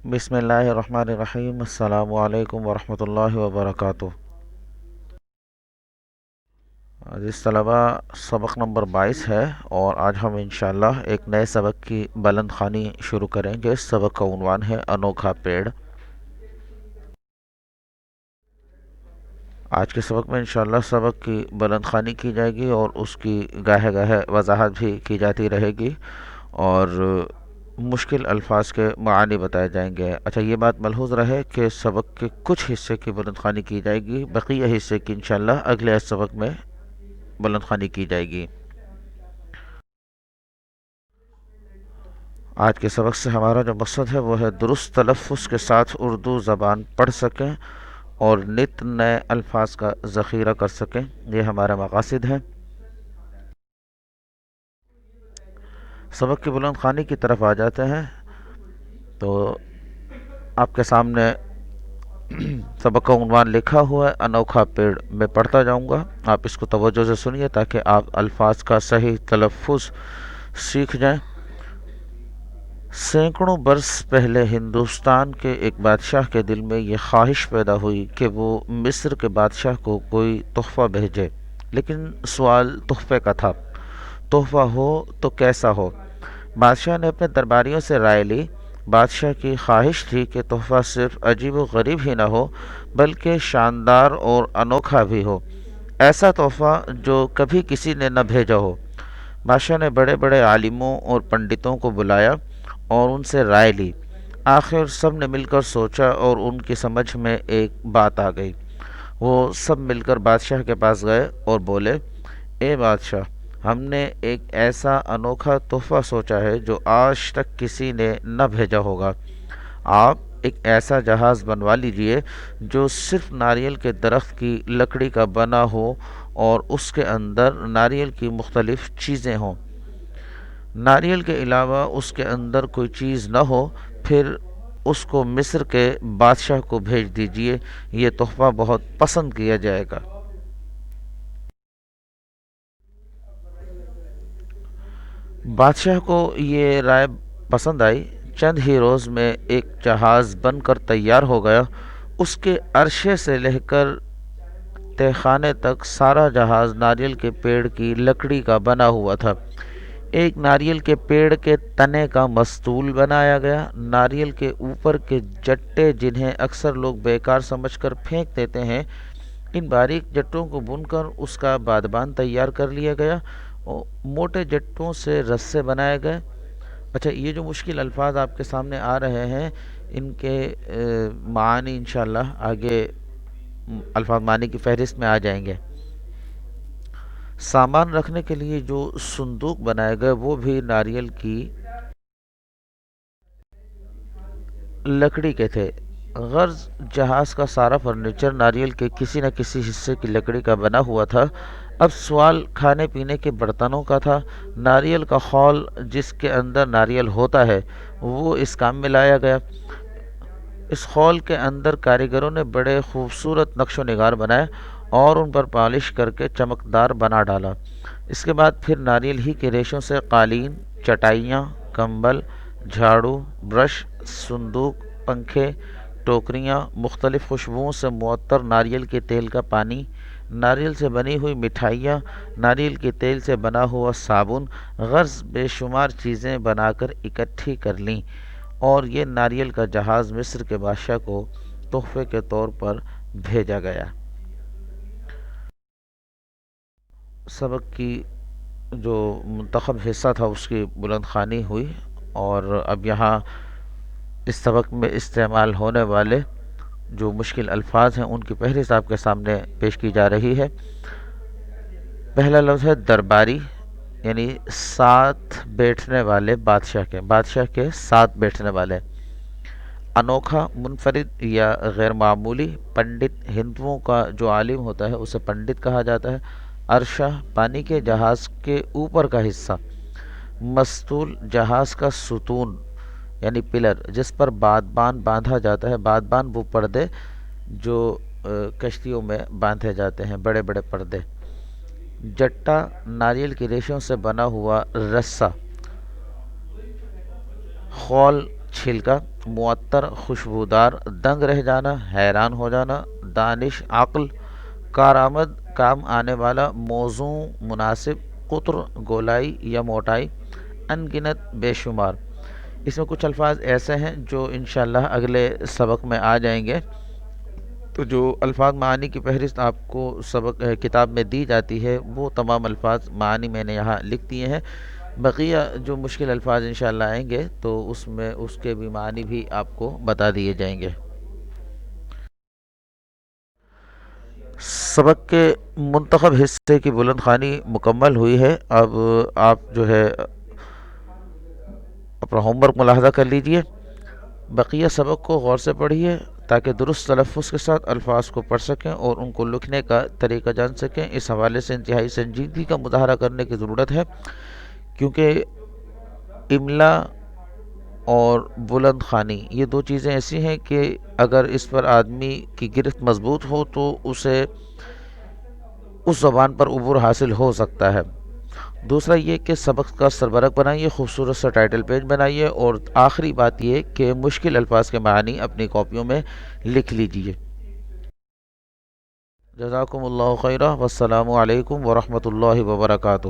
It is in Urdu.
بسم اللہ الرحمن الرحیم۔ السلام علیکم ورحمۃ اللہ وبرکاتہ۔ عزیز طلبہ، سبق نمبر 22 ہے اور آج ہم انشاءاللہ ایک نئے سبق کی بلند خوانی شروع کریں گے۔ اس سبق کا عنوان ہے انوکھا پیڑ۔ آج کے سبق میں انشاءاللہ سبق کی بلند خوانی کی جائے گی اور اس کی گاہے گاہے وضاحت بھی کی جاتی رہے گی اور مشکل الفاظ کے معانی بتائے جائیں گے۔ اچھا، یہ بات ملحوظ رہے کہ سبق کے کچھ حصے کی بلند خوانی کی جائے گی، بقیہ حصے کی انشاءاللہ اگلے سبق میں بلند خوانی کی جائے گی۔ آج کے سبق سے ہمارا جو مقصد ہے وہ ہے درست تلفظ کے ساتھ اردو زبان پڑھ سکیں اور نت نئے الفاظ کا ذخیرہ کر سکیں، یہ ہمارے مقاصد ہیں۔ سبق کی بلند خوانی کی طرف آ جاتے ہیں تو آپ کے سامنے سبق کا عنوان لکھا ہوا ہے انوکھا پیڑ۔ میں پڑھتا جاؤں گا، آپ اس کو توجہ سے سنیے تاکہ آپ الفاظ کا صحیح تلفظ سیکھ جائیں۔ سینکڑوں برس پہلے ہندوستان کے ایک بادشاہ کے دل میں یہ خواہش پیدا ہوئی کہ وہ مصر کے بادشاہ کو کوئی تحفہ بھیجے، لیکن سوال تحفے کا تھا۔ تحفہ ہو تو کیسا ہو؟ بادشاہ نے اپنے درباریوں سے رائے لی۔ بادشاہ کی خواہش تھی کہ تحفہ صرف عجیب و غریب ہی نہ ہو بلکہ شاندار اور انوکھا بھی ہو، ایسا تحفہ جو کبھی کسی نے نہ بھیجا ہو۔ بادشاہ نے بڑے بڑے عالموں اور پنڈتوں کو بلایا اور ان سے رائے لی۔ آخر سب نے مل کر سوچا اور ان کی سمجھ میں ایک بات آ گئی۔ وہ سب مل کر بادشاہ کے پاس گئے اور بولے، اے بادشاہ، ہم نے ایک ایسا انوکھا تحفہ سوچا ہے جو آج تک کسی نے نہ بھیجا ہوگا۔ آپ ایک ایسا جہاز بنوا لیجئے جو صرف ناریل کے درخت کی لکڑی کا بنا ہو اور اس کے اندر ناریل کی مختلف چیزیں ہوں۔ ناریل کے علاوہ اس کے اندر کوئی چیز نہ ہو، پھر اس کو مصر کے بادشاہ کو بھیج دیجئے، یہ تحفہ بہت پسند کیا جائے گا۔ بادشاہ کو یہ رائے پسند آئی۔ چند ہی روز میں ایک جہاز بن کر تیار ہو گیا۔ اس کے عرشے سے لے کر تہ خانے تک سارا جہاز ناریل کے پیڑ کی لکڑی کا بنا ہوا تھا۔ ایک ناریل کے پیڑ کے تنے کا مستول بنایا گیا۔ ناریل کے اوپر کے جٹے جنہیں اکثر لوگ بیکار سمجھ کر پھینک دیتے ہیں، ان باریک جٹوں کو بن کر اس کا بادبان تیار کر لیا گیا۔ موٹے جٹوں سے رسے بنائے گئے۔ اچھا، یہ جو مشکل الفاظ آپ کے سامنے آ رہے ہیں ان کے معانی انشاءاللہ آگے الفاظ معنی کی فہرست میں آ جائیں گے۔ سامان رکھنے کے لیے جو صندوق بنائے گئے وہ بھی ناریل کی لکڑی کے تھے۔ غرض جہاز کا سارا فرنیچر ناریل کے کسی نہ کسی حصے کی لکڑی کا بنا ہوا تھا۔ اب سوال کھانے پینے کے برتنوں کا تھا۔ ناریل کا خول جس کے اندر ناریل ہوتا ہے وہ اس کام میں لایا گیا۔ اس خول کے اندر کاریگروں نے بڑے خوبصورت نقش و نگار بنائے اور ان پر پالش کر کے چمکدار بنا ڈالا۔ اس کے بعد پھر ناریل ہی کے ریشوں سے قالین، چٹائیاں، کمبل، جھاڑو، برش، صندوق، پنکھے، ٹوکریاں، مختلف خوشبوؤں سے معطر ناریل کے تیل کا پانی، ناریل سے بنی ہوئی مٹھائیاں، ناریل کے تیل سے بنا ہوا صابن، غرض بے شمار چیزیں بنا کر اکٹھی کر لیں اور یہ ناریل کا جہاز مصر کے بادشاہ کو تحفے کے طور پر بھیجا گیا۔ سبق کی جو منتخب حصہ تھا اس کی بلند خوانی ہوئی اور اب یہاں اس سبق میں استعمال ہونے والے جو مشکل الفاظ ہیں ان کی فہرست آپ کے سامنے پیش کی جا رہی ہے۔ پہلا لفظ ہے درباری، یعنی ساتھ بیٹھنے والے بادشاہ کے ساتھ بیٹھنے والے۔ انوکھا، منفرد یا غیر معمولی۔ پنڈت، ہندوؤں کا جو عالم ہوتا ہے اسے پنڈت کہا جاتا ہے۔ عرشہ، پانی کے جہاز کے اوپر کا حصہ۔ مستول، جہاز کا ستون یعنی پلر جس پر بادبان باندھا جاتا ہے۔ بادبان وہ پردے جو کشتیوں میں باندھے جاتے ہیں، بڑے بڑے پردے۔ جٹا، ناریل کی ریشوں سے بنا ہوا رسہ۔ خول، چھلکا معطر خوشبودار، دنگ رہ جانا حیران ہو جانا، دانش عقل، کارآمد کام آنے والا، موزوں مناسب، قطر گولائی یا موٹائی، ان گنت بے شمار۔ اس میں کچھ الفاظ ایسے ہیں جو انشاءاللہ اگلے سبق میں آ جائیں گے، تو جو الفاظ معانی کی فہرست آپ کو سبق کتاب میں دی جاتی ہے وہ تمام الفاظ معانی میں نے یہاں لکھ دیے ہیں۔ بقیہ جو مشکل الفاظ انشاءاللہ آئیں گے تو اس میں اس کے بھی معنی بھی آپ کو بتا دیے جائیں گے۔ سبق کے منتخب حصے کی بلند خوانی مکمل ہوئی ہے۔ اب آپ جو ہے اپنا ہوم ورک ملاحظہ کر لیجئے، بقیہ سبق کو غور سے پڑھیے تاکہ درست تلفظ کے ساتھ الفاظ کو پڑھ سکیں اور ان کو لکھنے کا طریقہ جان سکیں۔ اس حوالے سے انتہائی سنجیدگی کا مظاہرہ کرنے کی ضرورت ہے، کیونکہ املا اور بلند خوانی یہ دو چیزیں ایسی ہیں کہ اگر اس پر آدمی کی گرفت مضبوط ہو تو اسے اس زبان پر عبور حاصل ہو سکتا ہے۔ دوسرا یہ کہ سبق کا سربرق بنائیے، خوبصورت سا ٹائٹل پیج بنائیے، اور آخری بات یہ کہ مشکل الفاظ کے معنی اپنی کاپیوں میں لکھ لیجئے۔ جزاکم اللہ خیرہ، والسلام علیکم ورحمۃ اللہ وبرکاتہ۔